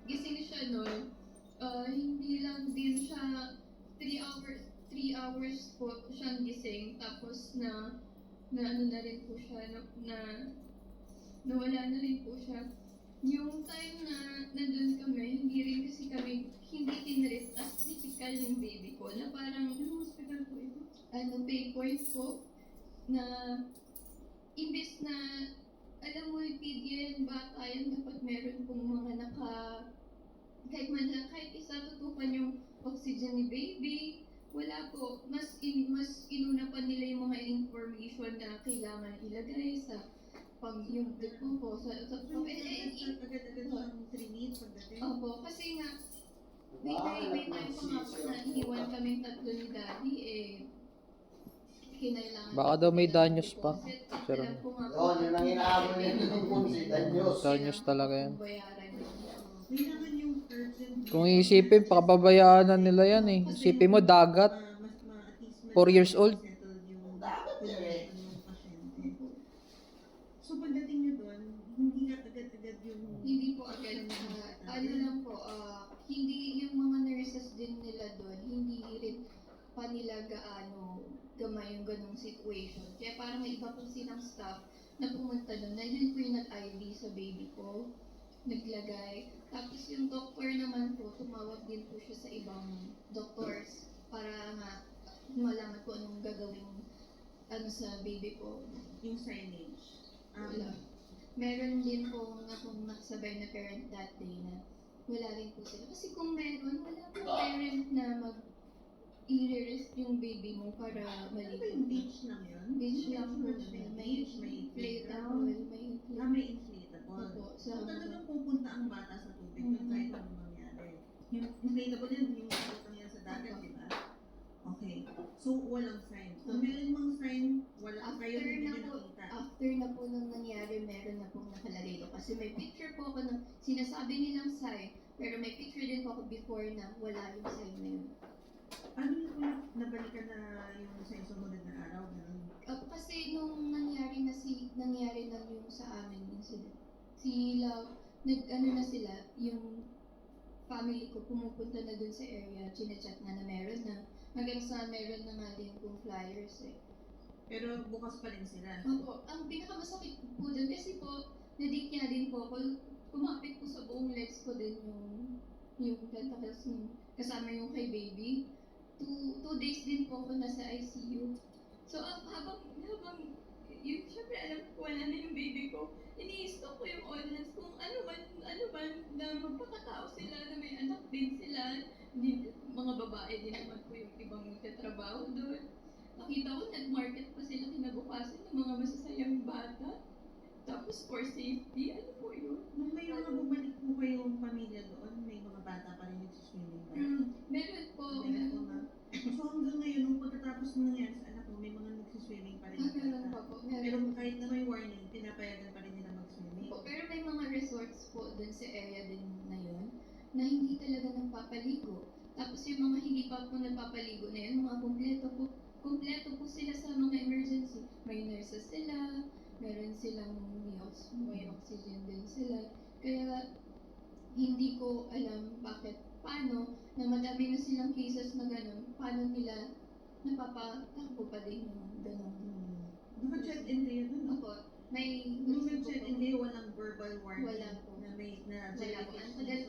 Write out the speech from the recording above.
Gising siya nun, hindi lang din siya 3 hours po siyang gising, tapos na ano na rin po siya, nawala na rin po siya. Yung time na nandun kami, hindi tinreat as critical yung baby ko, na parang, ano hospital po ito? Paper po, na imbes na, alam mo, yung PDN, bata yan, dapat meron pong mga kahit isa tutukan yung oxygen ni baby, wala po. Mas inuna pa nila yung mga information na kailangan ilagay sa yung po sa agad-agad ng trinit pagdating. Opo, kasi nga may time pa nga po na iniwan kaming tatlo ni Daddy, kinailangan. Baka daw may danyos pa. Pero Yun ang inaabot nila ng punsi, danyos. danyos talaga yan. Kailangan yung urgent. Kung iisipin, papabayaan na nila yan eh. Isipin mo, dagat. 4 years old. So pagdating nyo doon, hindi agad-agad yung... Hindi po agad. Ano lang po, hindi yung mga nurses din nila doon, hindi rin pa nila gaano gamay yung ganong situation. Kaya parang may iba po silang staff na pumunta doon, na yun po yung nag-IV sa baby ko, naglagay. Tapos yung doctor naman po, tumawag din po siya sa ibang doctors para nga malaman po anong gagawin sa baby ko. Yung signage. Wala. Meron din po akong nakasabay na parent that day na wala rin po sila. Kasi kung meron, wala po parent na i-rest yung baby mo para Ano ba maligo. yung beach lang yun? Beach lang po Beach, siya. may Inflatable. May may inflatable. Opo, So sa talagang pupunta ang bata sa tubig kung kahit anong mangyari. Yung inflatable yun, yung putang yan sa dagat, di ba? Okay. So walang sign. Kung meron mang sign, wala kayo hindi nyo nakita. After na po nung nangyari, meron na pong nakalagay ko. Kasi may picture po ako ng sinasabi nilang sign, pero may picture din po ako before na wala yung sign na yun. Ano yung nabalikan na yung sa sumunod na araw? Kasi nung nangyari na yung sa amin incident, sila, na sila, yung family ko pumupunta na dun sa area, chinachat na meron na, hanggang sa meron na nga din kung flyers eh. Pero bukas pa rin sila. Opo, ang pinakamasakit po dun kasi po, na-date niya din po ako, kumapit po sa buong legs ko din yung yung tentacles ng kasama yung kay baby. 2 days din po ako nasa ICU. So, habang yung syempre alam ko wala na yung baby ko, ini-stalk ko yung audience kung ano man na magpakatao sila, na may anak din sila, mga babae din naman po yung ibang nagtatrabaho doon. Nakita ko, nag-market pa sila kinabukasan ng mga masasayang bata. Tapos for safety, ano po yun? Nung may mga bumalik po kayong pamilya doon, may mga bata pa rin nagsiswimming ba? Meron po. Meron po, ma'am. So hanggang ngayon, nung pagkatapos ng nangyari sa anak mo, may mga nagsiswimming pa rin na Meron bata. pa po. Pero Meron kahit na may warning, pinapayagan pa rin nila mag-swimming. po. Pero may mga resorts po dun sa area din na yun na hindi talaga nagpapaligo. Tapos yung mga hindi pa po nagpapaligo na yun, mga kumpleto po sila sa mga emergency. May nurses sila, meron silang may oxygen din sila. Kaya hindi ko alam paano na madami na silang cases na gano'n, paano nila napapatakbo pa din yung gano'n. Naka-check-in kayo doon? Ako, may Nung nag-check-in kayo, walang verbal warning Wala po. na may na Wala po. Ang tagal po